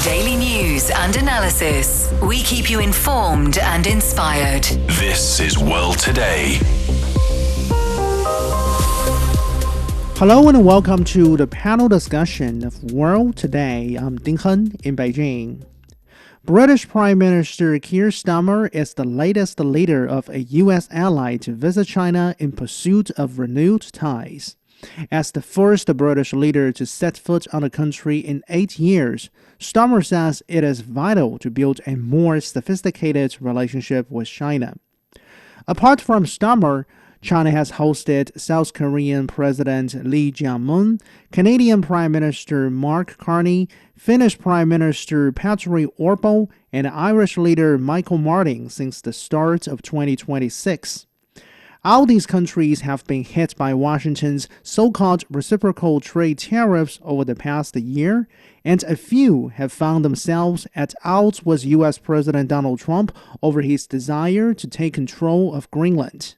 Daily news and analysis. We keep you informed and inspired. This is World Today. Hello and welcome to the panel discussion of World Today. I'm Ding Heng in Beijing. British Prime Minister Keir Starmer is the latest leader of a U.S. ally to visit China in pursuit of renewed ties. As the first British leader to set foot on the country in 8 years, Starmer says it is vital to build a more sophisticated relationship with China. Apart from Starmer, China has hosted South Korean President Lee Jae-myung, Canadian Prime Minister Mark Carney, Finnish Prime Minister Petteri Orpo, and Irish leader Michael Martin since the start of 2026. All these countries have been hit by Washington's so-called reciprocal trade tariffs over the past year, and a few have found themselves at odds with U.S. President Donald Trump over his desire to take control of Greenland.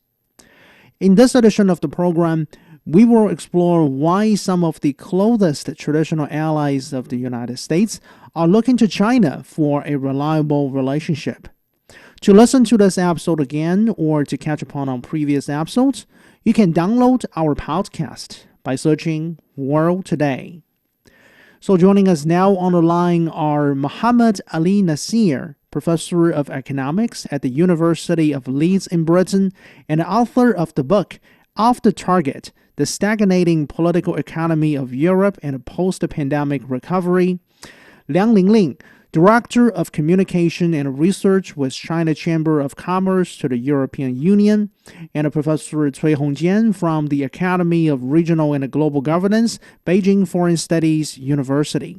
In this edition of the program, we will explore why some of the closest traditional allies of the United States are looking to China for a reliable relationship. To listen to this episode again or to catch up on previous episodes, you can download our podcast by searching World Today. So joining us now on the line are Muhammad Ali Nasir, Professor of Economics at the University of Leeds in Britain and author of the book Off the Target, The Stagnating Political Economy of Europe and a Post-Pandemic Recovery. Liang Linlin, Director of Communication and Research with China Chamber of Commerce to the European Union, and Professor Cui Hongjian from the Academy of Regional and Global Governance, Beijing Foreign Studies University.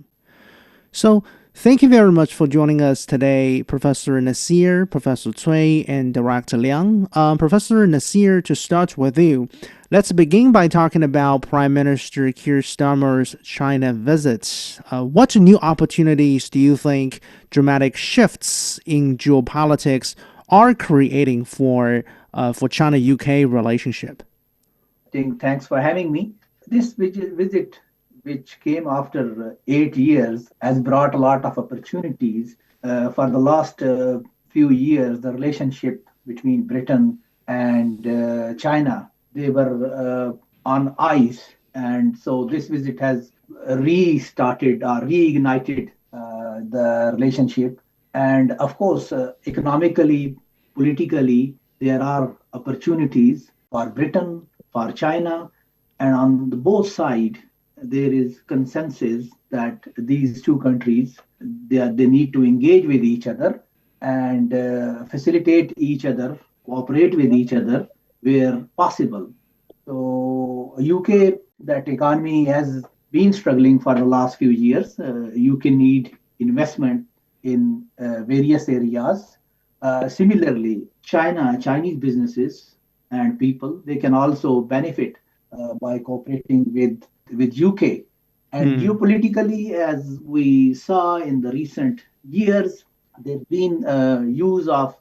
So, thank you very much for joining us today, Professor Nasir, Professor Cui, and Director Liang. Professor Nasir, to start with you, let's begin by talking about Prime Minister Keir Starmer's China visit. What new opportunities do you think dramatic shifts in geopolitics are creating for China-UK relationship? Thanks for having me. This visit, which came after 8 years, has brought a lot of opportunities. For the last few years, the relationship between Britain and China, they were on ice. And so this visit has restarted or reignited the relationship. And of course, economically, politically, there are opportunities for Britain, for China, and on both sides, there is consensus that these two countries, they need to engage with each other and facilitate each other, cooperate with each other where possible. So UK, that economy has been struggling for the last few years. UK need investment in various areas. Similarly, Chinese businesses and people, they can also benefit by cooperating with UK. And geopolitically, as we saw in the recent years, there's been use of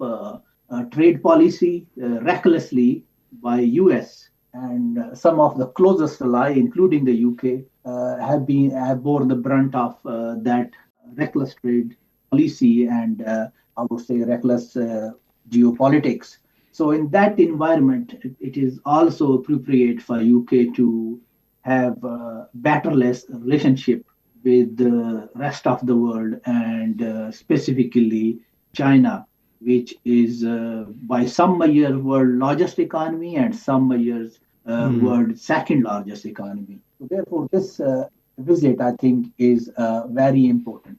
trade policy recklessly by US, and some of the closest ally, including the UK, have borne the brunt of that reckless trade policy and I would say reckless geopolitics. So in that environment, it is also appropriate for UK to have a better relationship with the rest of the world and specifically China, which is by some measure world largest economy and some measures world second largest economy. So therefore, this visit, I think, is very important.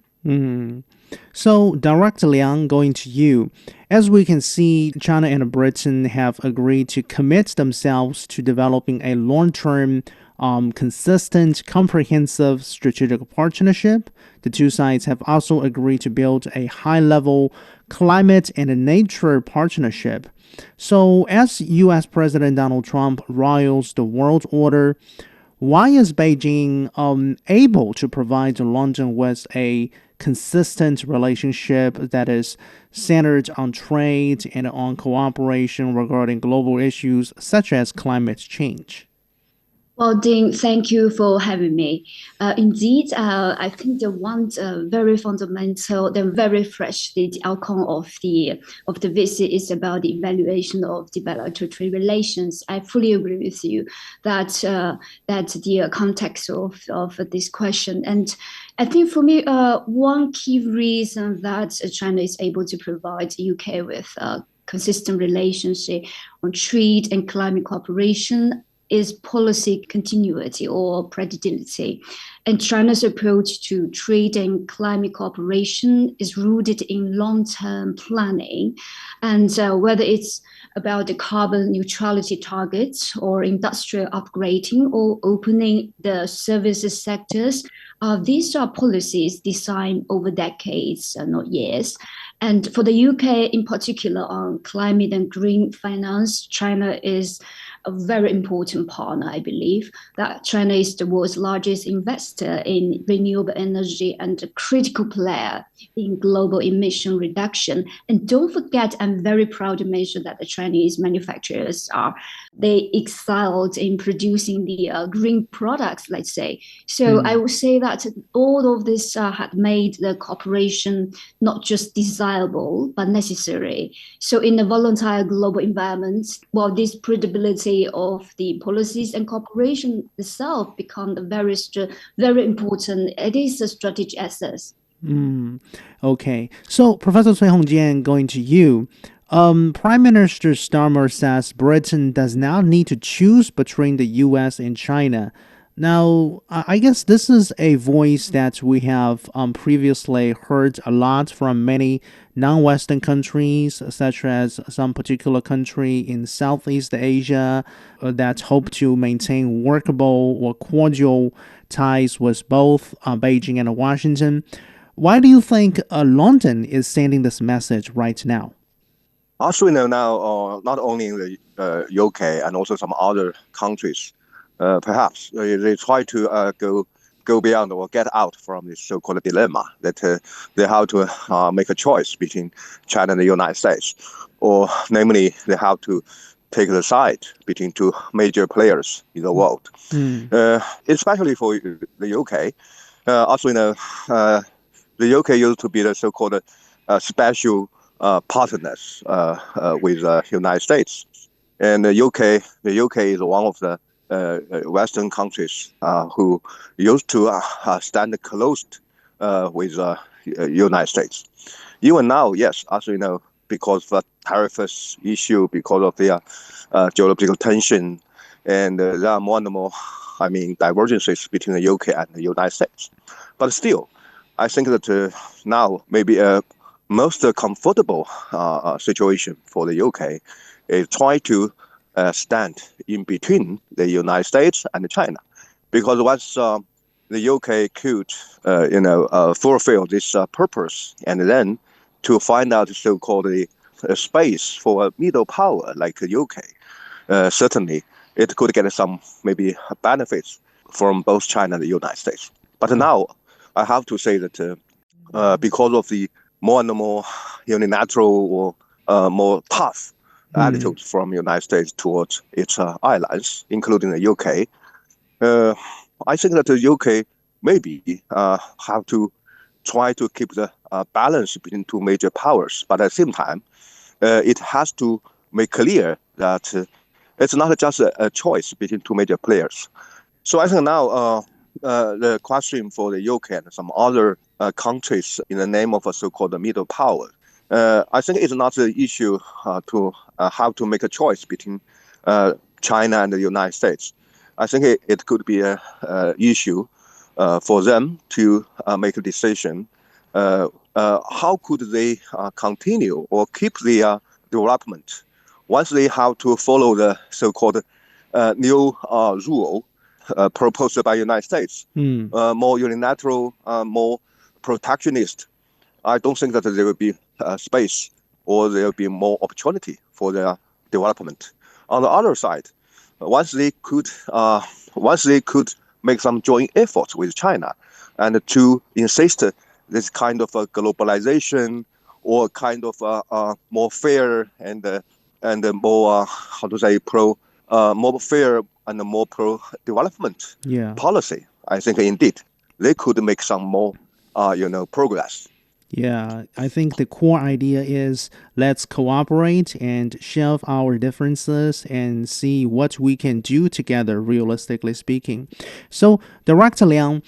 So, Director Liang, going to you. As we can see, China and Britain have agreed to commit themselves to developing a long-term consistent, comprehensive strategic partnership. The two sides have also agreed to build a high-level climate and nature partnership. So, as U.S. President Donald Trump roils the world order, why is Beijing able to provide London with a consistent relationship that is centered on trade and on cooperation regarding global issues such as climate change? Well, Ding, thank you for having me. Indeed, I think the one very fundamental, the very fresh, the outcome of the visit is about the evaluation of the bilateral trade relations. I fully agree with you that that the context of this question, and I think for me, one key reason that China is able to provide the UK with consistent relationship on trade and climate cooperation is policy continuity or predictability. And China's approach to trade and climate cooperation is rooted in long-term planning. And whether it's about the carbon neutrality targets or industrial upgrading or opening the services sectors, these are policies designed over decades, not years. And for the UK in particular on climate and green finance, China is a very important partner, I believe, that China is the world's largest investor in renewable energy and a critical player in global emission reduction. And don't forget, I'm very proud to mention that the Chinese manufacturers they excelled in producing the green products, let's say. So I would say that all of this had made the cooperation not just desirable, but necessary. So in a volatile global environment, while this predictability of the policies and cooperation itself become very important. It is a strategic asset. Okay. So, Professor Cui Hongjian, going to you. Prime Minister Starmer says Britain does not need to choose between the U.S. and China. Now, I guess this is a voice that we have previously heard a lot from many non-Western countries, such as some particular country in Southeast Asia that hope to maintain workable or cordial ties with both Beijing and Washington. Why do you think London is sending this message right now? As we know now, not only in the UK and also some other countries, perhaps they try to go beyond or get out from this so-called dilemma that they have to make a choice between China and the United States, or namely they have to take the side between two major players in the world. Especially for the UK, as we know, the UK used to be the so-called special partners with the United States, and the UK is one of the Western countries who used to stand close with the United States. Even now, yes, as we know, because of the tariffs issue, because of the geopolitical tension, and there are more and more, divergences between the UK and the United States. But still, I think that now maybe a most comfortable situation for the UK is try to stand in between the United States and China, because once the UK could, fulfill this purpose, and then to find out so-called space for a middle power like the UK, certainly it could get some maybe benefits from both China and the United States. But now I have to say that because of the more and more unilateral or more tough attitude from the United States towards its allies, including the UK, I think that the UK maybe have to try to keep the balance between two major powers, but at the same time, it has to make clear that it's not just a choice between two major players. So I think now the question for the UK and some other countries in the name of a so-called middle power, I think it's not the issue to have to make a choice between China and the United States. I think it could be an issue for them to make a decision. How could they continue or keep their development once they have to follow the so-called new rule proposed by the United States, more unilateral, more protectionist? I don't think that there will be space or there will be more opportunity for their development. On the other side, once they could make some joint efforts with China and to insist this kind of a globalization or kind of more fair and more more fair and a more pro-development Yeah. policy, I think indeed they could make some more, progress. Yeah, I think the core idea is let's cooperate and shelve our differences and see what we can do together, realistically speaking. So, Director Liang,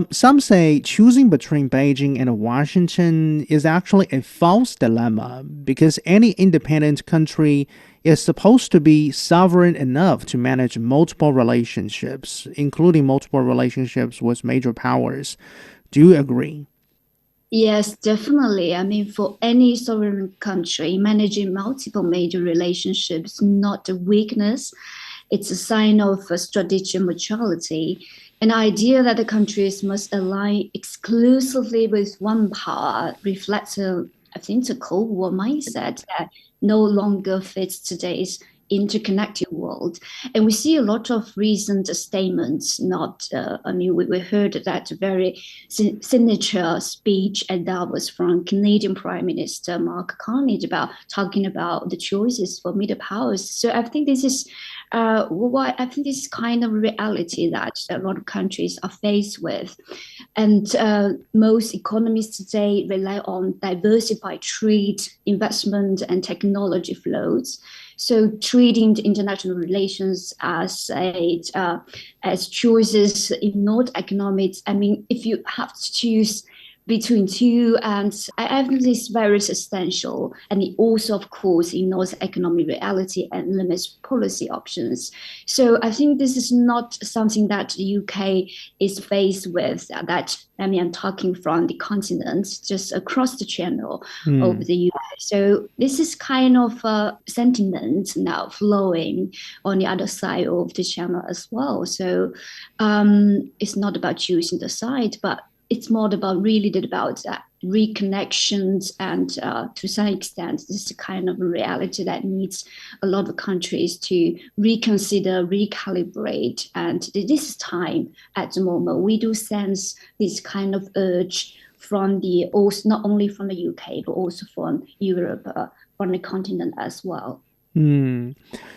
some say choosing between Beijing and Washington is actually a false dilemma because any independent country is supposed to be sovereign enough to manage multiple relationships, including multiple relationships with major powers. Do you agree? Yes, definitely. I mean, for any sovereign country, managing multiple major relationships, not a weakness. It's a sign of strategic maturity. An idea that the countries must align exclusively with one power reflects I think, a Cold War mindset that no longer fits today's interconnected world. And we see a lot of recent statements, we heard that very signature speech at Davos from Canadian Prime Minister Mark Carney about talking about the choices for middle powers. So I think this is this kind of reality that a lot of countries are faced with. And most economies today rely on diversified trade, investment, and technology flows. So treating the international relations as choices in not economics. I mean, if you have to choose between two, and I think this is very substantial, and it also, of course, ignores economic reality and limits policy options. So I think this is not something that the UK is faced with. I'm talking from the continent, just across the channel of the US. So this is kind of a sentiment now flowing on the other side of the channel as well. So it's not about choosing the side, but it's more about reconnections, and to some extent, this is a kind of a reality that needs a lot of countries to reconsider, recalibrate. And this is time at the moment. We do sense this kind of urge from not only from the UK, but also from Europe, from the continent as well.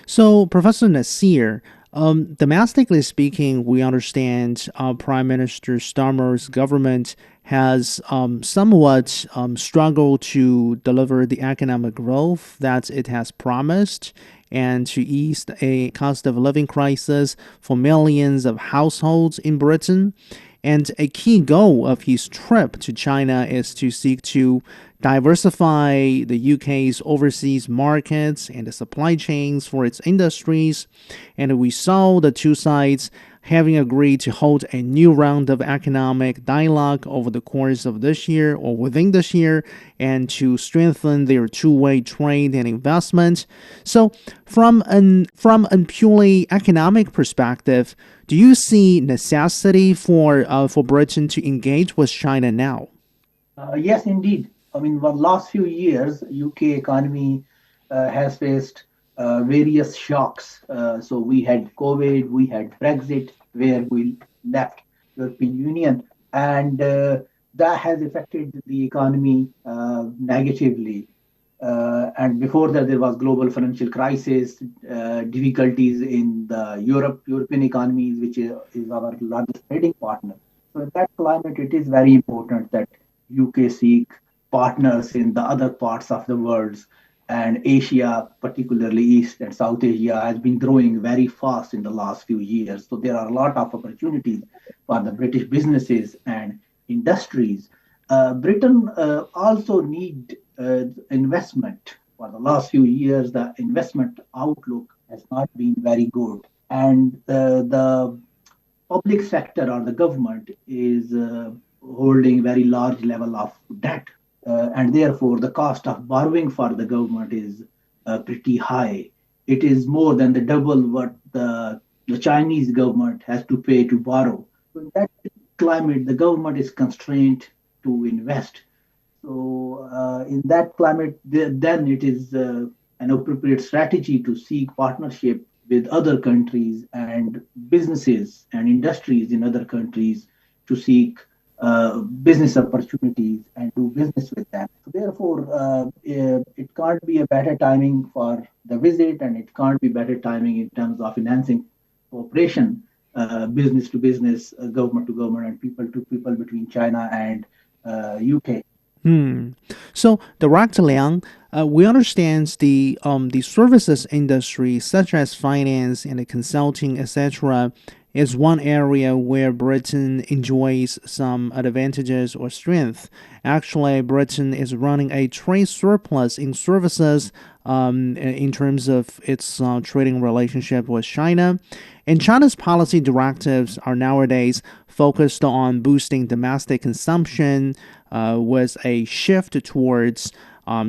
So, Professor Nasir, domestically speaking, we understand Prime Minister Starmer's government has somewhat struggled to deliver the economic growth that it has promised and to ease a cost of living crisis for millions of households in Britain. And a key goal of his trip to China is to seek to diversify the UK's overseas markets and the supply chains for its industries. And we saw the two sides having agreed to hold a new round of economic dialogue over the course of this year or within this year, and to strengthen their two-way trade and investment. So from an purely economic perspective, do you see necessity for Britain to engage with China now? Yes, indeed. I mean, the last few years, UK economy has faced various shocks. So we had COVID, we had Brexit, where we left European Union, and that has affected the economy negatively. And before that, there was global financial crisis, difficulties in the European economies, which is our largest trading partner. So in that climate, it is very important that UK seek partners in the other parts of the world. And Asia, particularly East and South Asia, has been growing very fast in the last few years. So there are a lot of opportunities for the British businesses and industries. Britain also need investment. For the last few years, the investment outlook has not been very good. And the public sector or the government is holding very large level of debt. And therefore, the cost of borrowing for the government is pretty high. It is more than the double what the Chinese government has to pay to borrow. So in that climate, the government is constrained to invest. So in that climate, then it is an appropriate strategy to seek partnership with other countries and businesses and industries in other countries to seek business opportunities and do business with them. So therefore, it can't be a better timing for the visit, and it can't be better timing in terms of enhancing cooperation, business to business, government to government, and people to people between China and UK. So, Dr. Liang, we understand the services industry, such as finance and consulting, etc., is one area where Britain enjoys some advantages or strength. Actually, Britain is running a trade surplus in services in terms of its trading relationship with China. And China's policy directives are nowadays focused on boosting domestic consumption with a shift towards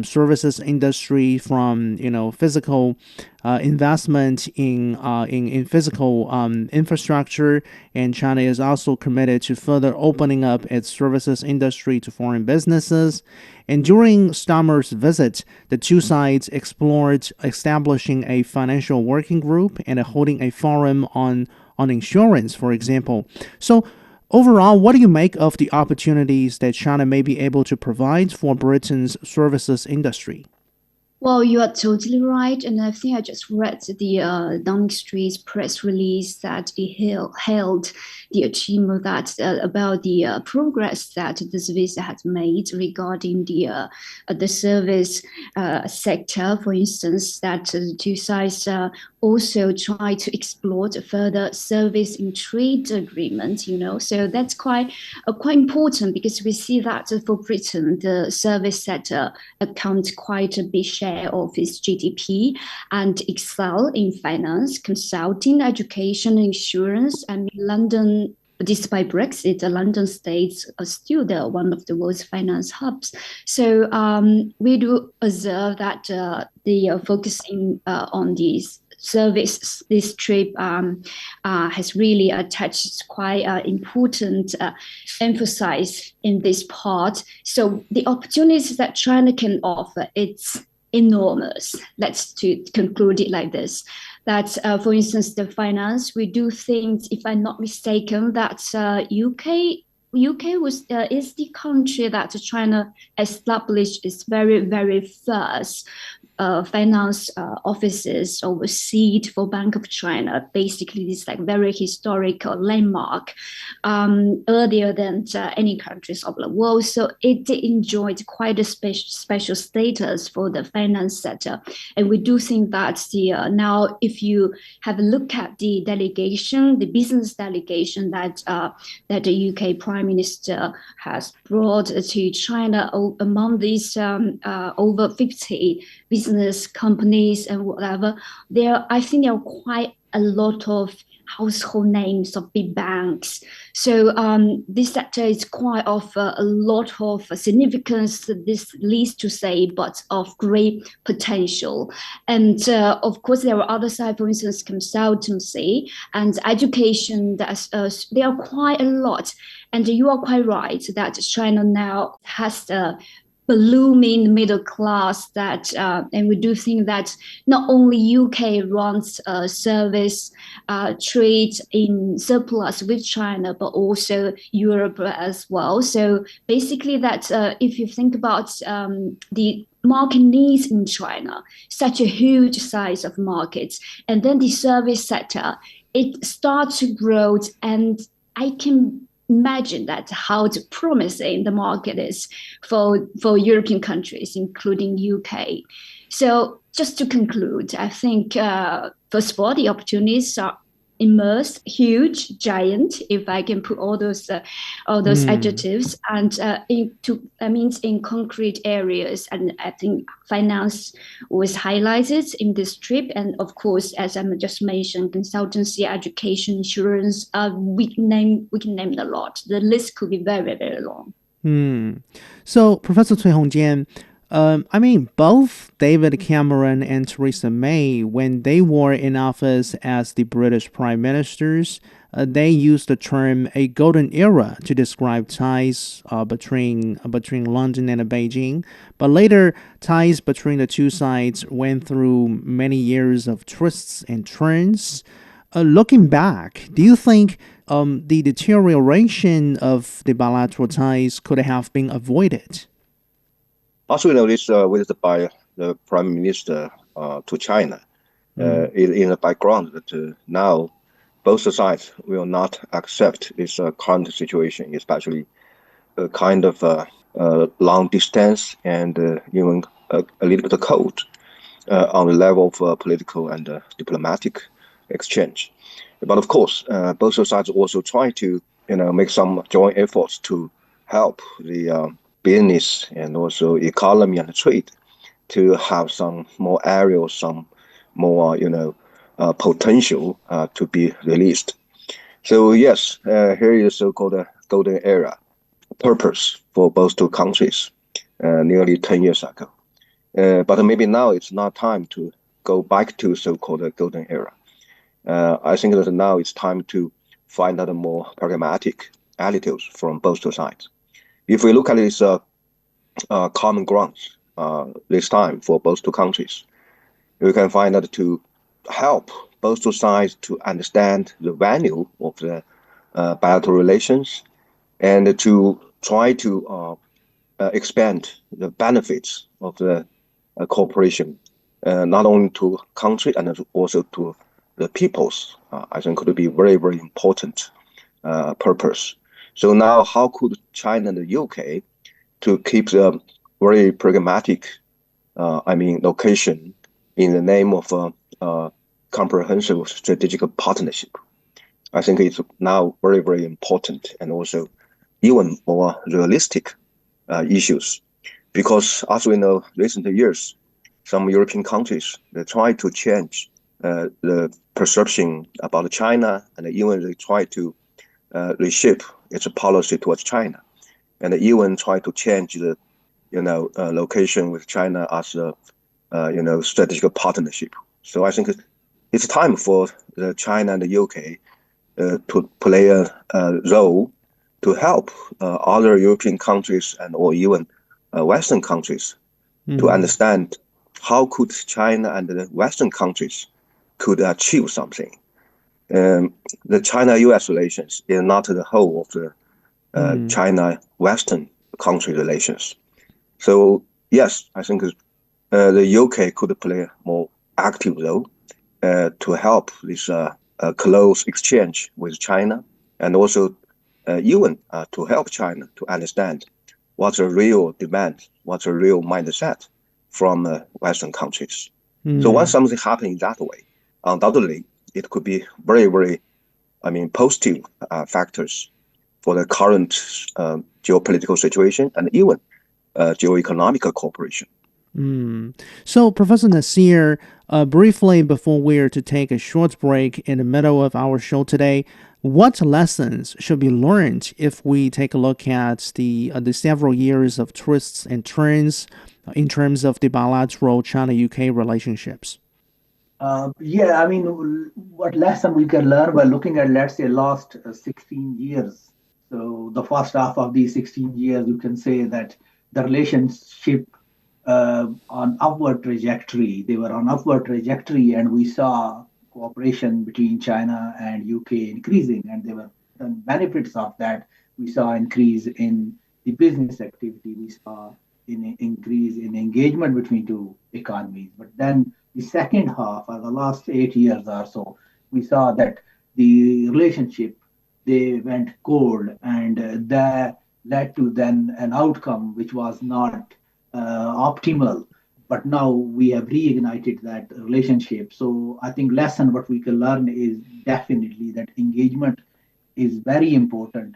services industry from physical investment in physical infrastructure, and China is also committed to further opening up its services industry to foreign businesses. And during Starmer's visit, the two sides explored establishing a financial working group and holding a forum on insurance, for example. So, overall, what do you make of the opportunities that China may be able to provide for Britain's services industry? Well, you are totally right. And I think I just read the Downing Street's press release that it held the achievement that about the progress that this visa has made regarding the service sector. For instance, that the two sides also try to explore the further service in trade agreement, So that's quite important, because we see that for Britain, the service sector accounts quite a big share of its GDP and excel in finance, consulting, education, insurance. And London, despite Brexit, the London states are still one of the world's finance hubs. So we do observe that the focusing on these service, this trip has really attached quite important emphasis in this part. So the opportunities that China can offer, it's enormous. Let's to conclude it like this. That, for instance, the finance, we do think, if I'm not mistaken, that UK is the country that China established its very, very first finance offices overseas for Bank of China. Basically, this like very historical landmark earlier than any countries of the world. So it enjoyed quite a special status for the finance sector. And we do think that now, if you have a look at the delegation, the business delegation that the UK Prime Minister has brought to China, among these over 50 business companies and whatever, I think there are quite a lot of household names of big banks. So this sector is quite of a lot of significance, this leads to say, but of great potential. And of course, there are other sides, for instance, consultancy and education. There are quite a lot. And you are quite right that China now has the blooming middle class and we do think that not only UK runs service trade in surplus with China, but also Europe as well. So basically that if you think about the market needs in China, such a huge size of markets, and then the service sector, it starts to grow, and I can imagine that how promising the market is for European countries, including UK. So just to conclude, I think first of all, the opportunities are immense, huge, giant, if I can put all those adjectives, and in concrete areas. And I think finance was highlighted in this trip, and of course, as I just mentioned, consultancy, education, insurance. We can name a lot. The list could be very, very long. So, Professor Cui Hongjian, both David Cameron and Theresa May, when they were in office as the British Prime Ministers, they used the term a golden era to describe ties between London and Beijing. But later, ties between the two sides went through many years of twists and turns. Looking back, do you think the deterioration of the bilateral ties could have been avoided? Also, this visit by the Prime Minister to China in the background that now both sides will not accept this current situation, especially a kind of long distance and even a little bit cold on the level of political and diplomatic exchange. But of course, both sides also try to make some joint efforts to help the business and also economy and trade to have some more areas, some more potential to be released. So yes, here is so-called golden era purpose for both two countries nearly 10 years ago. But maybe now it's not time to go back to so-called golden era. I think that now it's time to find out more pragmatic attitudes from both two sides. If we look at this common grounds this time for both two countries, we can find that to help both two sides to understand the value of the bilateral relations and to try to expand the benefits of the cooperation, not only to country and also to the peoples. I think could be very, very important purpose. So now how could China and the UK to keep the very pragmatic, location in the name of comprehensive strategic partnership? I think it's now very, very important and also even more realistic issues. Because as we know, recent years, some European countries, they try to change the perception about China, and even they try to reshape its policy towards China, and even try to change the location with China as a strategic partnership. So I think it's time for China and the UK to play a role to help other European countries and or even Western countries to understand how could China and the Western countries could achieve something. The China-US relations is not the whole of the China-Western country relations. So yes, I think the UK could play a more active role to help this close exchange with China, and also even to help China to understand what's a real demand, what's a real mindset from Western countries. So once something happens that way, undoubtedly it could be very, very, positive factors for the current geopolitical situation and even geoeconomic cooperation. So, Professor Nasir, briefly before we're to take a short break in the middle of our show today, what lessons should be learned if we take a look at the several years of twists and turns in terms of the bilateral China-UK relationships? What lesson we can learn by looking at, let's say, last 16 years. So the first half of these 16 years, you can say that the relationship on upward trajectory. They were on upward trajectory, and we saw cooperation between China and UK increasing, and there were the benefits of that. We saw increase in the business activity. We saw an increase in engagement between two economies. But then the second half, of the last 8 years or so, we saw that the relationship, they went cold, and that led to then an outcome which was not optimal. But now we have reignited that relationship. So I think lesson what we can learn is definitely that engagement is very important,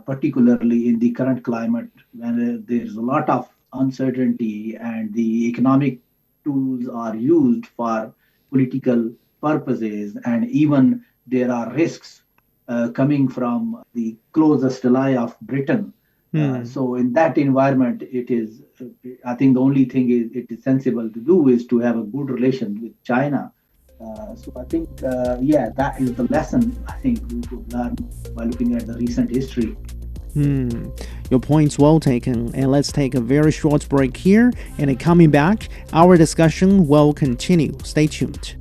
particularly in the current climate when there's a lot of uncertainty and the economic tools are used for political purposes, and even there are risks coming from the closest ally of Britain. So in that environment, it is, I think the only thing it is sensible to do is to have a good relation with China. So I think, that is the lesson I think we could learn by looking at the recent history. Your point's well taken. And let's take a very short break here. And coming back, our discussion will continue. Stay tuned.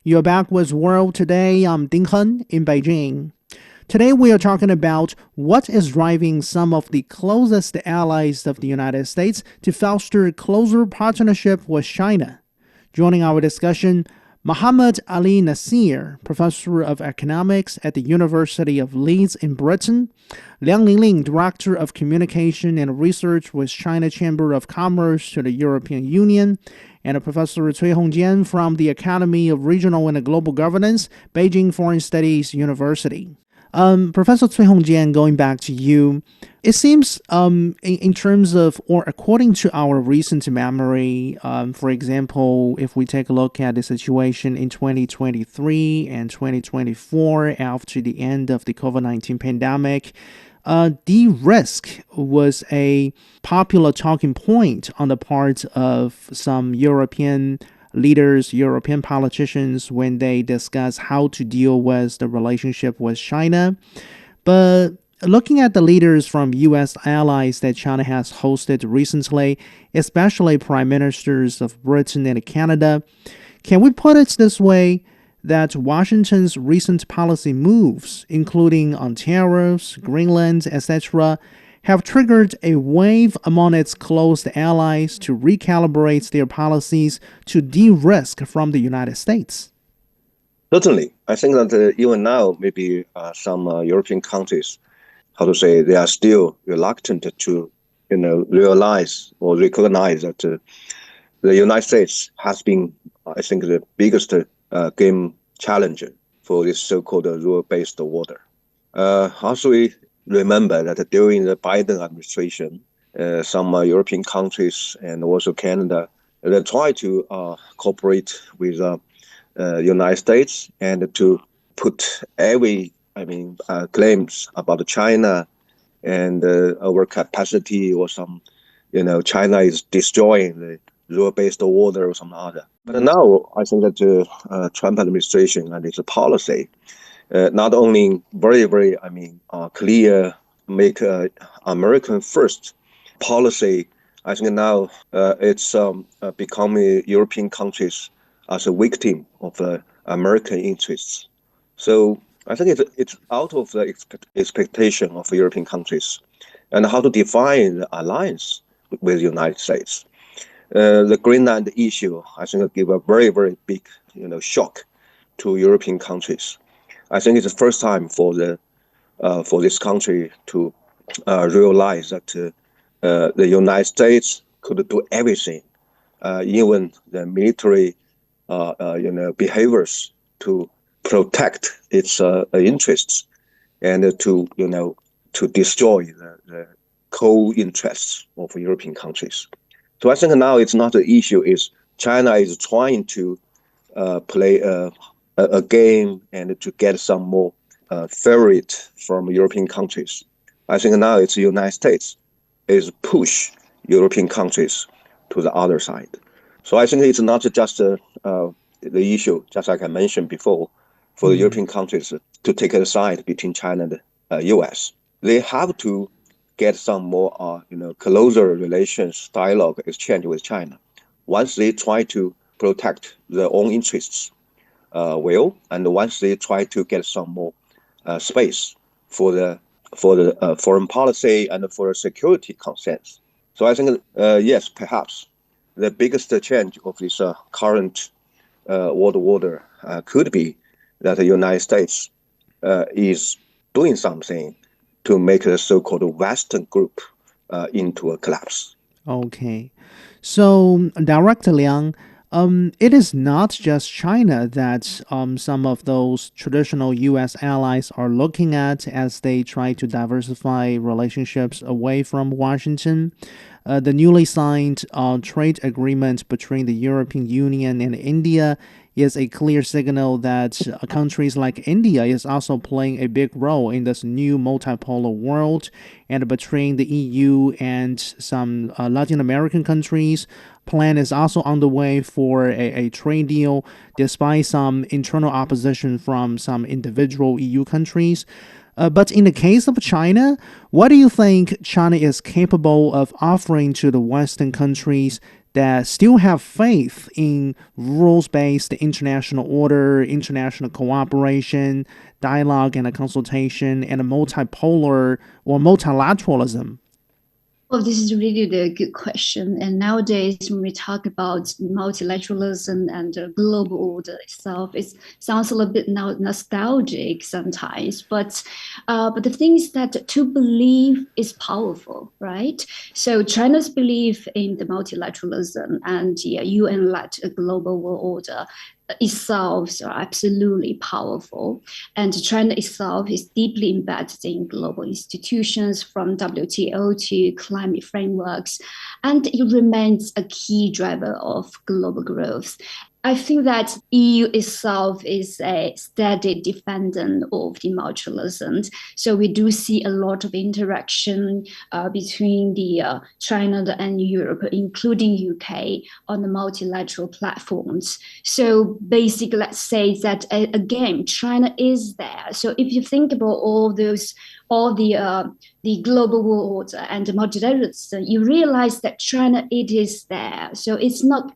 You're back with World Today. I'm Ding Heng in Beijing. Today we are talking about what is driving some of the closest allies of the United States to foster closer partnership with China. Joining our discussion, Muhammad Ali Nasir, Professor of Economics at the University of Leeds in Britain, Liang Linlin, Director of Communication and Research with China Chamber of Commerce to the European Union, and Professor Cui Hongjian from the Academy of Regional and Global Governance, Beijing Foreign Studies University. Professor Cui Hongjian, going back to you, it seems in terms of, or according to our recent memory, for example, if we take a look at the situation in 2023 and 2024 after the end of the COVID-19 pandemic, de-risk was a popular talking point on the part of some European leaders, European politicians, when they discuss how to deal with the relationship with China. But looking at the leaders from U.S. allies that China has hosted recently, especially prime ministers of Britain and Canada, can we put it this way, that Washington's recent policy moves, including on tariffs, Greenland, etc., have triggered a wave among its close allies to recalibrate their policies to de-risk from the United States? Certainly. I think that even now, maybe some European countries, they are still reluctant to, realize or recognize that the United States has been, I think, the biggest game challenger for this so-called rule-based order. Also, we remember that during the Biden administration, some European countries and also Canada, they try to cooperate with the United States and to put claims about China and our capacity or some, China is destroying the rule-based order or some other. But now I think that the Trump administration and its policy not only very, very, clear, make American first policy. I think now it's becoming European countries as a victim of American interests. So I think it's out of the expectation of European countries and how to define the alliance with the United States. The Greenland issue, I think, give a very, very big, shock to European countries. I think it's the first time for this country to realize that the United States could do everything, even the military, behaviors to protect its interests and to destroy the co-interests of European countries. So I think now it's not the issue is China is trying to play a game and to get some more favorite from European countries. I think now it's the United States is push European countries to the other side. So I think it's not just the issue, just like I mentioned before, for the European countries to take a side between China and the U.S. They have to get some more, closer relations, dialogue, exchange with China. Once they try to protect their own interests, and once they try to get some more space for the foreign policy and for security concerns. So I think, yes, perhaps the biggest change of this current world order could be that the United States is doing something to make the so-called Western group into a collapse. Okay. So, Director Liang, it is not just China that some of those traditional U.S. allies are looking at as they try to diversify relationships away from Washington. The newly signed trade agreement between the European Union and India is a clear signal that countries like India is also playing a big role in this new multipolar world. And between the EU and some Latin American countries, plan is also on the way for a trade deal, despite some internal opposition from some individual EU countries. But in the case of China, what do you think China is capable of offering to the Western countries that still have faith in rules-based international order, international cooperation, dialogue and consultation, and a multipolar or multilateralism? Well, this is really the good question. And nowadays, when we talk about multilateralism and the global order itself, it sounds a little bit nostalgic sometimes. But the thing is that to believe is powerful, right? So China's belief in the multilateralism and the UN-led global world order itself are absolutely powerful. And China itself is deeply embedded in global institutions from WTO to climate frameworks, and it remains a key driver of global growth. I think that EU itself is a steady defendant of the multilateralism. So we do see a lot of interaction between the China and Europe, including UK, on the multilateral platforms. So basically, let's say that again, China is there. So if you think about all the global world order and the multilateralism, you realize that China, it is there. So it's not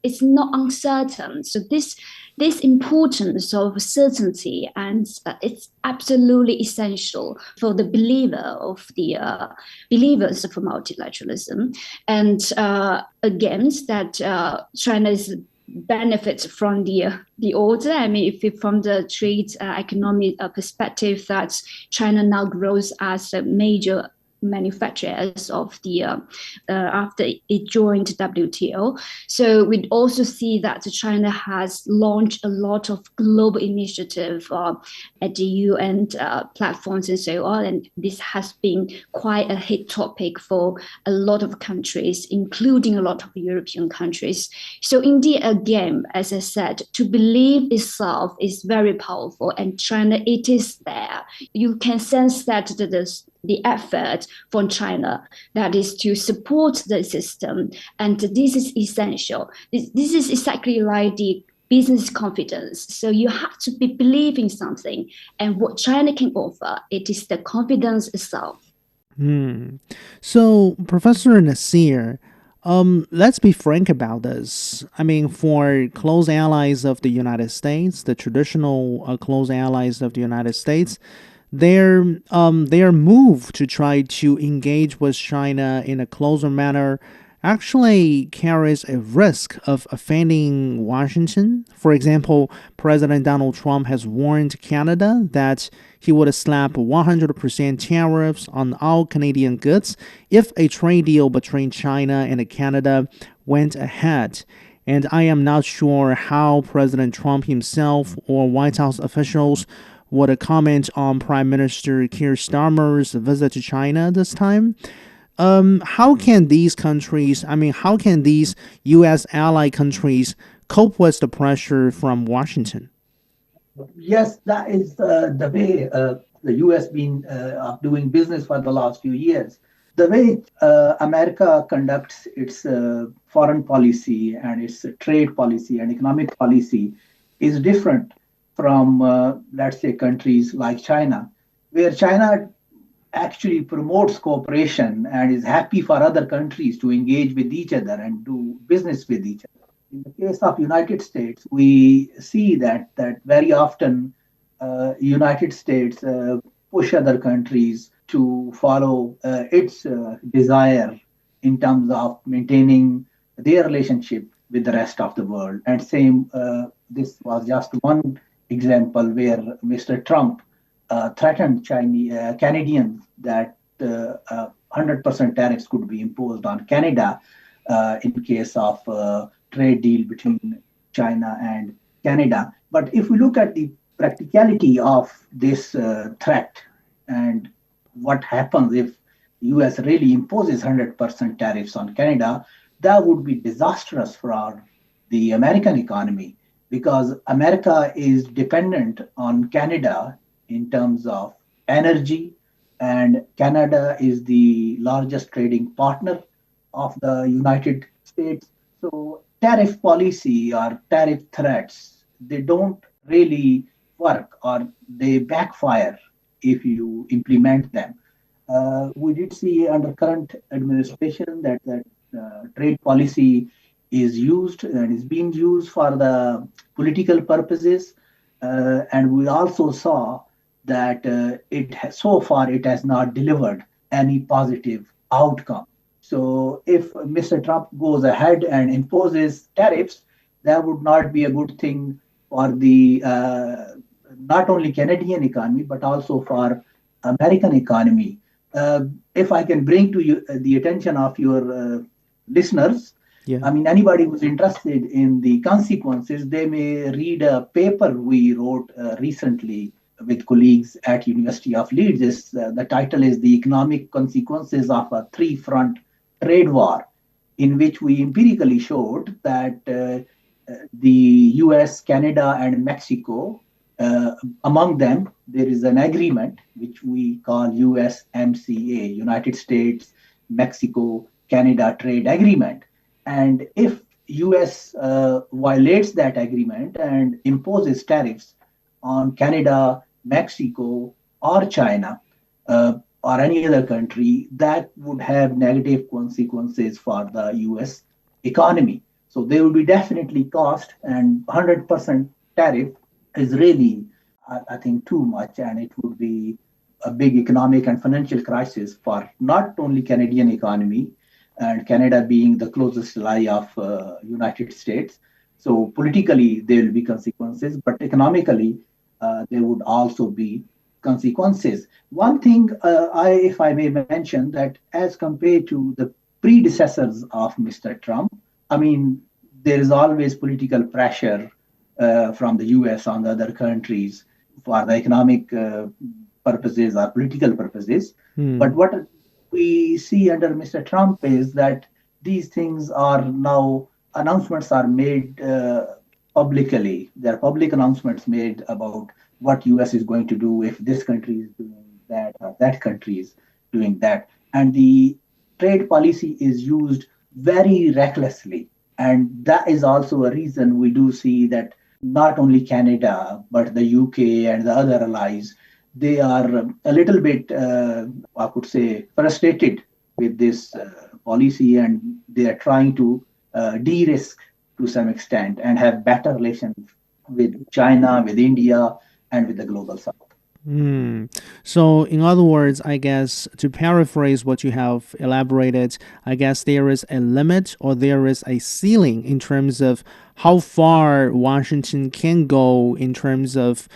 uncertain. So this importance of certainty, and it's absolutely essential for the believers of multilateralism. And against that, China is benefits from the order. I mean, if from the trade economic perspective, that China now grows as a major manufacturers of the after it joined WTO. So we also see that China has launched a lot of global initiative at the UN platforms and so on, and this has been quite a hit topic for a lot of countries, including a lot of European countries. So indeed, again, as I said, to believe itself is very powerful, and China, it is there. You can sense that the effort from China, that is to support the system. And this is essential. This is exactly like the business confidence. So you have to be believing something. And what China can offer, it is the confidence itself. So, Professor Nasir, let's be frank about this. I mean, for close allies of the United States, the traditional close allies of the United States, their move to try to engage with China in a closer manner actually carries a risk of offending Washington. For example, President Donald Trump has warned Canada that he would slap 100% tariffs on all Canadian goods if a trade deal between China and Canada went ahead. And I am not sure how President Trump himself or White House officials would comment on Prime Minister Keir Starmer's visit to China this time. How can these countries, how can these U.S. ally countries cope with the pressure from Washington? Yes, that is the way the U.S. been doing business for the last few years. The way America conducts its foreign policy and its trade policy and economic policy is different from, let's say, countries like China, where China actually promotes cooperation and is happy for other countries to engage with each other and do business with each other. In the case of United States, we see that very often United States push other countries to follow its desire in terms of maintaining their relationship with the rest of the world. And same, this was just one example where Mr. Trump threatened Canadians that 100% tariffs could be imposed on Canada in case of a trade deal between China and Canada. But if we look at the practicality of this threat and what happens if US really imposes 100% tariffs on Canada, that would be disastrous for the American economy, because America is dependent on Canada in terms of energy, and Canada is the largest trading partner of the United States. So tariff policy or tariff threats, they don't really work, or they backfire if you implement them. We did see under current administration that trade policy is used and is being used for the political purposes. And we also saw that so far it has not delivered any positive outcome. So if Mr. Trump goes ahead and imposes tariffs, that would not be a good thing for the not only Canadian economy, but also for American economy. If I can bring to you the attention of your listeners, Yeah. I mean, anybody who's interested in the consequences, they may read a paper we wrote recently with colleagues at University of Leeds. The title is "The Economic Consequences of a Three-Front Trade War," in which we empirically showed that the US, Canada, and Mexico, among them, there is an agreement which we call USMCA, United States, Mexico, Canada Trade Agreement. And if US violates that agreement and imposes tariffs on Canada, Mexico, or China, or any other country, that would have negative consequences for the US economy. So there will be definitely cost, and 100% tariff is really, I think, too much, and it would be a big economic and financial crisis for not only Canadian economy, and Canada being the closest ally of United States. So politically, there will be consequences, but economically, there would also be consequences. One thing, if I may mention, that as compared to the predecessors of Mr. Trump, I mean, there is always political pressure from the US on the other countries for the economic purposes or political purposes. But what we see under Mr. Trump is that these things are now, announcements are made publicly. There are public announcements made about what US is going to do if this country is doing that or that country is doing that. And the trade policy is used very recklessly. And that is also a reason we do see that not only Canada, but the UK and the other allies, they are a little bit, I could say, frustrated with this policy, and they are trying to de-risk to some extent and have better relations with China, with India, and with the global south. So, in other words, I guess, to paraphrase what you have elaborated, I guess there is a limit or there is a ceiling in terms of how far Washington can go in terms of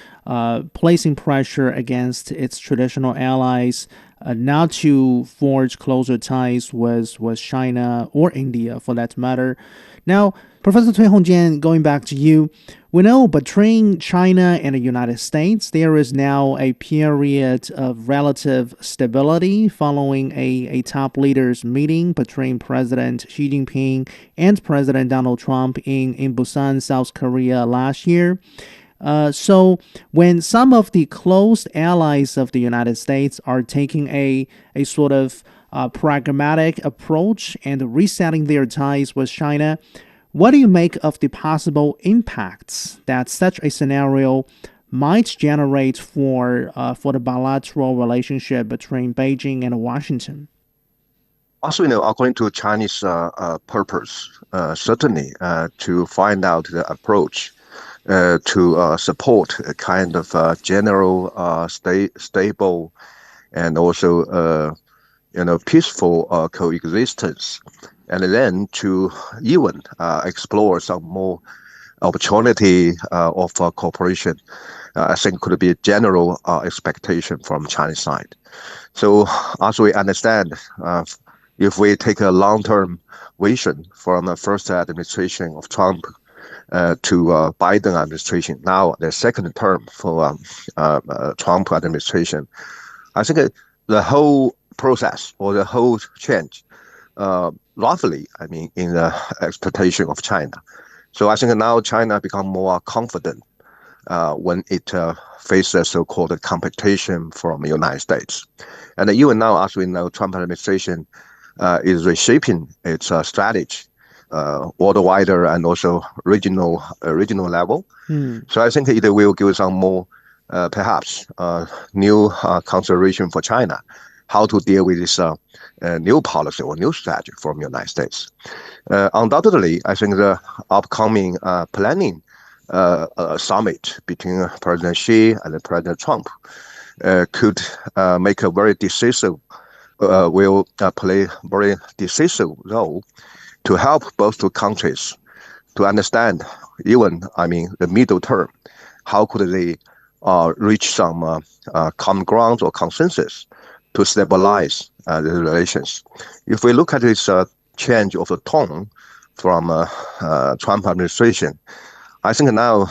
placing pressure against its traditional allies not to forge closer ties with China or India, for that matter. Now, Professor Cui Hongjian, going back to you, we know between China and the United States, there is now a period of relative stability following a top leaders meeting between President Xi Jinping and President Donald Trump in Busan, South Korea last year. So when some of the close allies of the United States are taking a sort of pragmatic approach and resetting their ties with China, what do you make of the possible impacts that such a scenario might generate for the bilateral relationship between Beijing and Washington? Also, according to Chinese purpose, certainly to find out the approach to support a kind of general, stable, and also peaceful coexistence, and then to even explore some more opportunity of cooperation. I think could be a general expectation from Chinese side. So as we understand, if we take a long-term vision from the first administration of Trump to Biden administration, now the second term for Trump administration, I think the whole process or the whole change roughly, in the expectation of China. So I think now China become more confident when it faces so-called competition from the United States. And even now, as we know, Trump administration is reshaping its strategy worldwide and also regional level. So I think it will give some more, perhaps, new consideration for China, how to deal with this new policy or new strategy from the United States. Undoubtedly, I think the upcoming planning summit between President Xi and President Trump could make a very decisive, will play a very decisive role to help both two countries to understand, even, the middle term, how could they reach some common ground or consensus to stabilize the relations. If we look at this change of the tone from Trump administration, I think now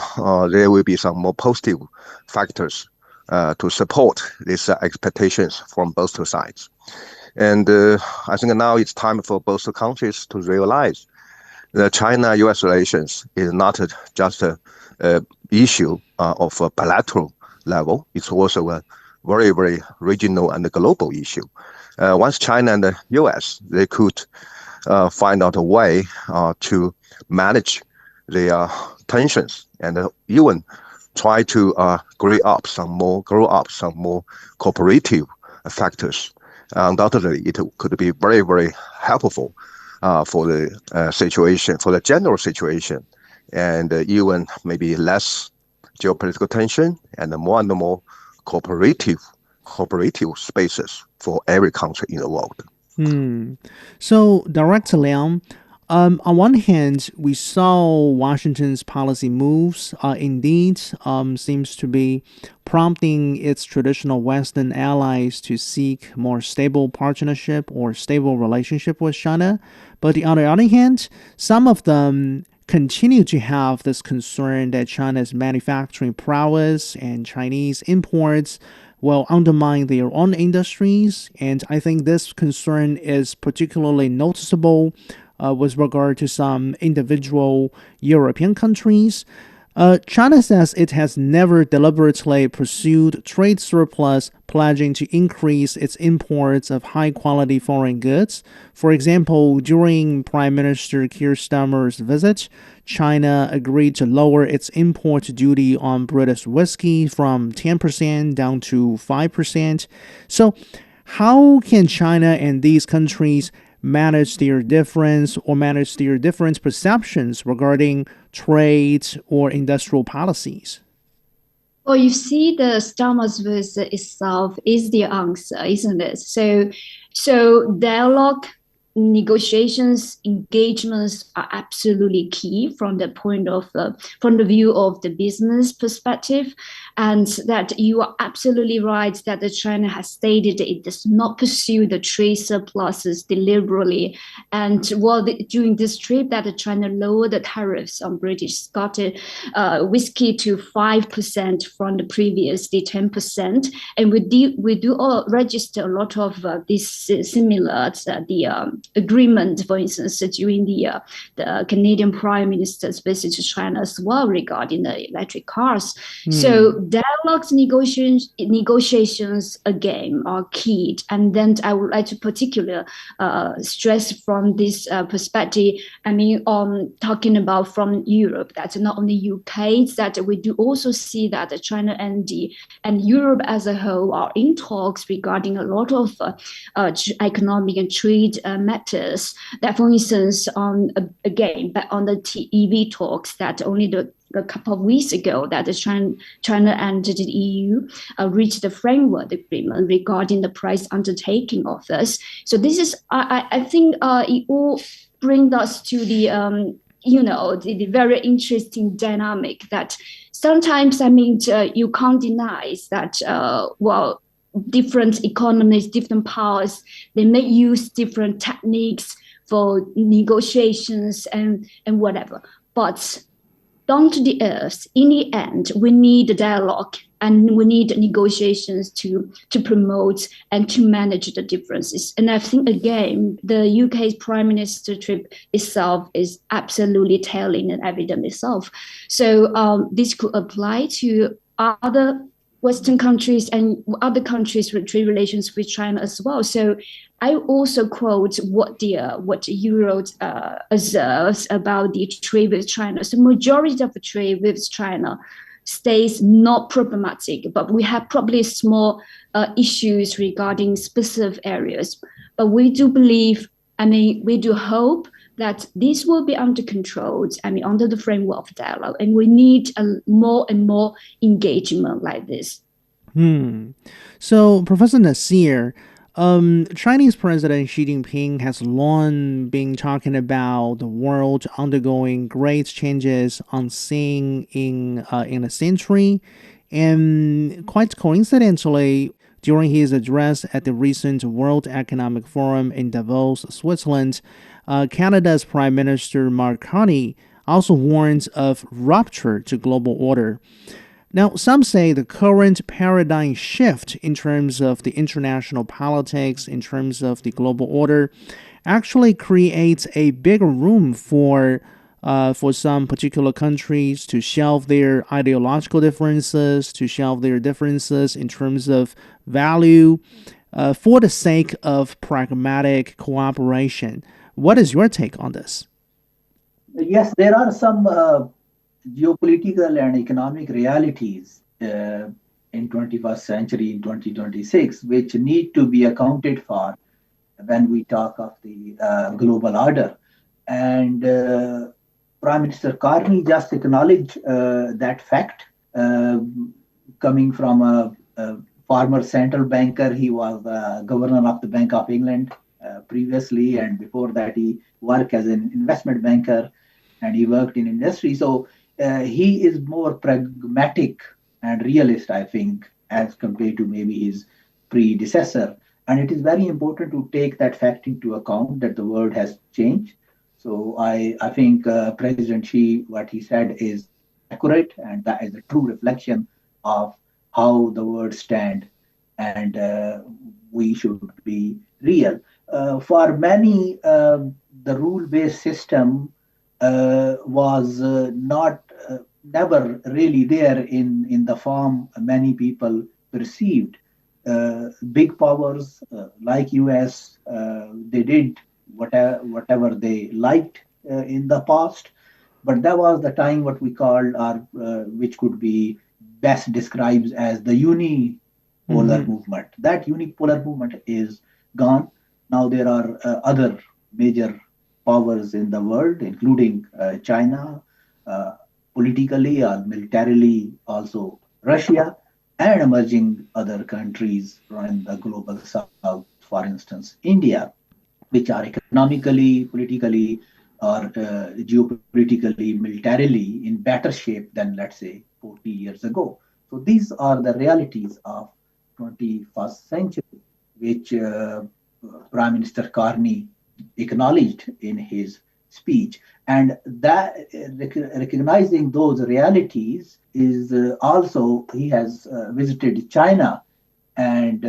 there will be some more positive factors to support these expectations from both two sides. And I think now it's time for both countries to realize the China-U.S. relations is not just an issue of a bilateral level. It's also a very, very regional and global issue. Once China and the U.S., they could find out a way to manage their tensions and even try to grow up some more cooperative factors. Undoubtedly, it could be very, very helpful for the situation, for the general situation, and even maybe less geopolitical tension and more cooperative spaces for every country in the world. So, Director Liang, on one hand, we saw Washington's policy moves indeed seems to be prompting its traditional Western allies to seek more stable partnership or stable relationship with China. But on the other hand, some of them continue to have this concern that China's manufacturing prowess and Chinese imports will undermine their own industries. And I think this concern is particularly noticeable with regard to some individual European countries. China says it has never deliberately pursued trade surplus, pledging to increase its imports of high-quality foreign goods. For example, during Prime Minister Keir Starmer's visit, China agreed to lower its import duty on British whiskey from 10% down to 5%. So, how can China and these countries manage their different perceptions regarding trade or industrial policies? Well, you see, the Starmer's visit itself is the answer, isn't it? So dialogue, negotiations, engagements are absolutely key from the view of the business perspective, and that you are absolutely right that China has stated it does not pursue the trade surpluses deliberately. And during this trip, that China lowered the tariffs on British Scottish whiskey to 5% from the previously 10%, and we do all register a lot of this similar agreement, for instance, during the Canadian Prime Minister's visit to China as well regarding the electric cars. So dialogues, negotiations again are key. And then I would like to particularly stress from this perspective, talking about from Europe, that not only UK, that we do also see that China and Europe as a whole are in talks regarding a lot of economic and trade matters. That, for instance, again, back on the EV talks, that only a couple of weeks ago, that China and the EU reached the framework agreement regarding the price undertaking of this. So this is, I think, it all brings us to the very interesting dynamic that sometimes, you can't deny that, different economies, different powers, they may use different techniques for negotiations and whatever. But down to the earth, in the end, we need dialogue and we need negotiations to promote and to manage the differences. And I think, again, the UK's Prime Minister trip itself is absolutely telling and evident itself. So this could apply to other Western countries and other countries with trade relations with China as well. So I also quote what Euro observes about the trade with China. So majority of the trade with China stays not problematic, but we have probably small issues regarding specific areas. But we do believe, we do hope that this will be under control, under the framework of dialogue. And we need more and more engagement like this. So, Professor Nasir, Chinese President Xi Jinping has long been talking about the world undergoing great changes unseen in a century. And quite coincidentally, during his address at the recent World Economic Forum in Davos, Switzerland, Canada's Prime Minister Mark Carney also warns of rupture to global order. Now, some say the current paradigm shift in terms of the international politics, in terms of the global order, actually creates a bigger room for some particular countries to shelve their ideological differences, to shelve their differences in terms of value, for the sake of pragmatic cooperation. What is your take on this? Yes, there are some geopolitical and economic realities in 21st century, in 2026, which need to be accounted for when we talk of the global order. And Prime Minister Carney just acknowledged that fact, coming from a former central banker. He was governor of the Bank of England previously, and before that he worked as an investment banker, and he worked in industry. So he is more pragmatic and realist, I think, as compared to maybe his predecessor. And it is very important to take that fact into account, that the world has changed. So I think President Xi, what he said is accurate, and that is a true reflection of how the world stands, and we should be real. For many, the rule-based system was never really there in the form many people perceived. Big powers like US, they did whatever they liked in the past, but that was the time what we called, which could be best described as the unipolar movement. That unipolar movement is gone. Now there are other major powers in the world, including China, politically or militarily, also Russia, and emerging other countries in the global south, for instance, India, which are economically, politically, or geopolitically, militarily in better shape than, let's say, 40 years ago. So these are the realities of 21st century, which Prime Minister Carney acknowledged in his speech. And that recognizing those realities is also, he has visited China and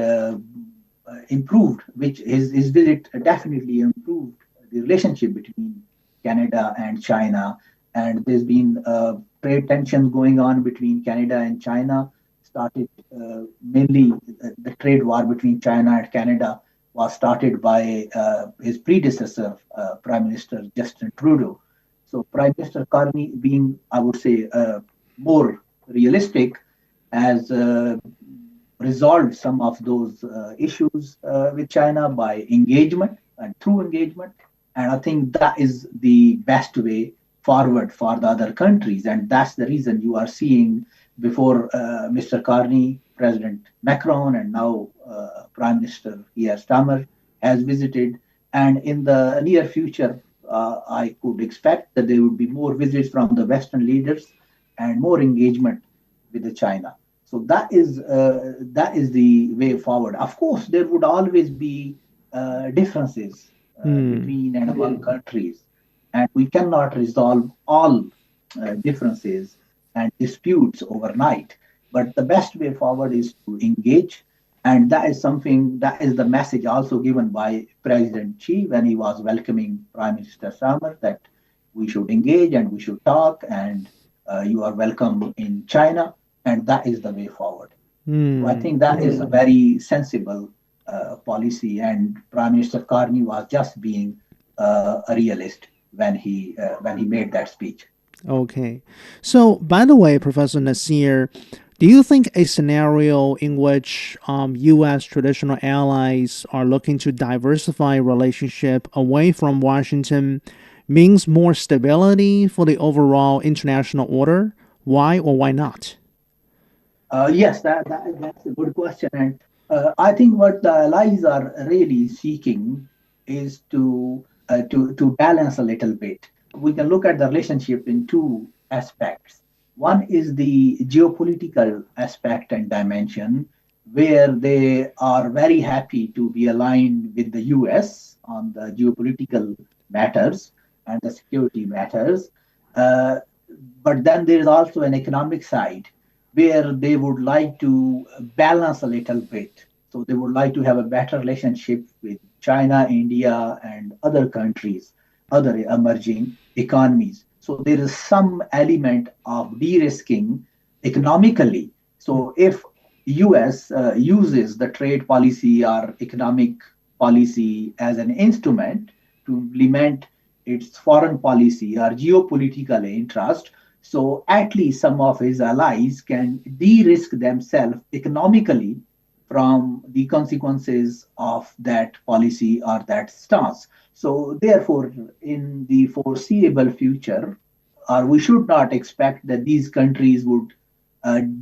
improved, which his visit definitely improved the relationship between Canada and China. And there's been trade tensions going on between Canada and China. Started mainly the trade war between China and Canada was started by his predecessor, Prime Minister Justin Trudeau. So Prime Minister Carney, being, I would say, more realistic, has resolved some of those issues with China by engagement and through engagement. And I think that is the best way forward for the other countries. And that's the reason you are seeing before Mr. Carney, President Macron, and now Prime Minister Keir Starmer has visited. And in the near future, I could expect that there would be more visits from the Western leaders and more engagement with the China. So that is the way forward. Of course, there would always be differences between and among countries, and we cannot resolve all differences and disputes overnight. But the best way forward is to engage, and that is something, that is the message also given by President Xi when he was welcoming Prime Minister Starmer, that we should engage and we should talk, and you are welcome in China, and that is the way forward. So I think that is a very sensible policy, and Prime Minister Carney was just being a realist when he made that speech. Okay. So, by the way, Professor Nasir, do you think a scenario in which U.S. traditional allies are looking to diversify relationship away from Washington means more stability for the overall international order? Why or why not? Yes, that's a good question. And I think what the allies are really seeking is to balance a little bit. We can look at the relationship in two aspects. One is the geopolitical aspect and dimension, where they are very happy to be aligned with the US on the geopolitical matters and the security matters. Uh, but then there is also an economic side where they would like to balance a little bit. So they would like to have a better relationship with China, India, and other countries, other emerging economies. So there is some element of de-risking economically. So if US uses the trade policy or economic policy as an instrument to implement its foreign policy or geopolitical interest, so at least some of his allies can de-risk themselves economically from the consequences of that policy or that stance. So therefore, in the foreseeable future, or we should not expect that these countries would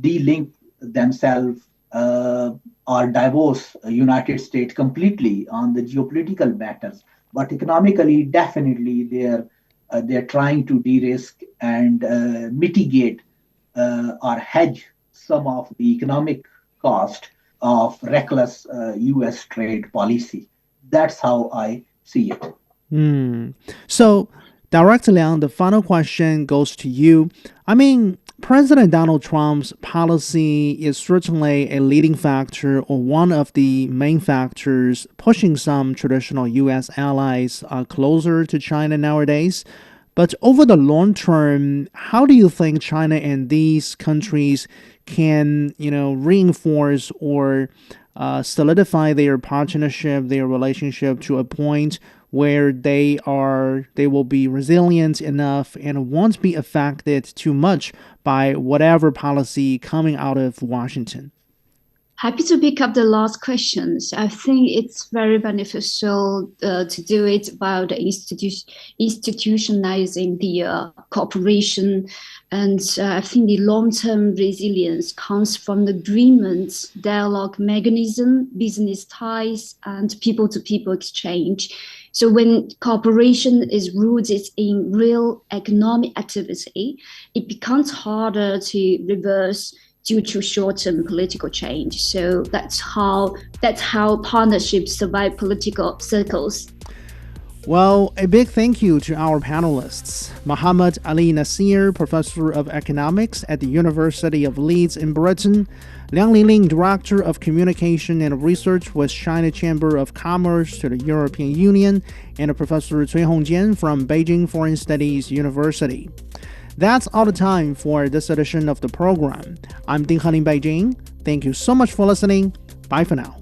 de-link themselves or divorce United States completely on the geopolitical matters. But economically, definitely, they're trying to de-risk and mitigate or hedge some of the economic cost of reckless U.S. trade policy. That's how I see it. So, Director Liang, the final question goes to you. I mean, President Donald Trump's policy is certainly a leading factor or one of the main factors pushing some traditional U.S. allies closer to China nowadays. But over the long term, how do you think China and these countries can, reinforce or solidify their partnership, their relationship to a point where they will be resilient enough and won't be affected too much by whatever policy coming out of Washington? Happy to pick up the last questions. I think it's very beneficial to do it about the institutionalizing the cooperation. And I think the long-term resilience comes from the agreements, dialogue mechanism, business ties, and people-to-people exchange. So when cooperation is rooted in real economic activity, it becomes harder to reverse due to short-term political change. So that's how partnerships survive political circles. Well, a big thank you to our panelists. Muhammad Ali Nasir, Professor of Economics at the University of Leeds in Britain, Liang Linlin, Director of Communication and Research with China Chamber of Commerce to the European Union, and Professor Cui Hongjian from Beijing Foreign Studies University. That's all the time for this edition of the program. I'm Ding Heng in Beijing. Thank you so much for listening. Bye for now.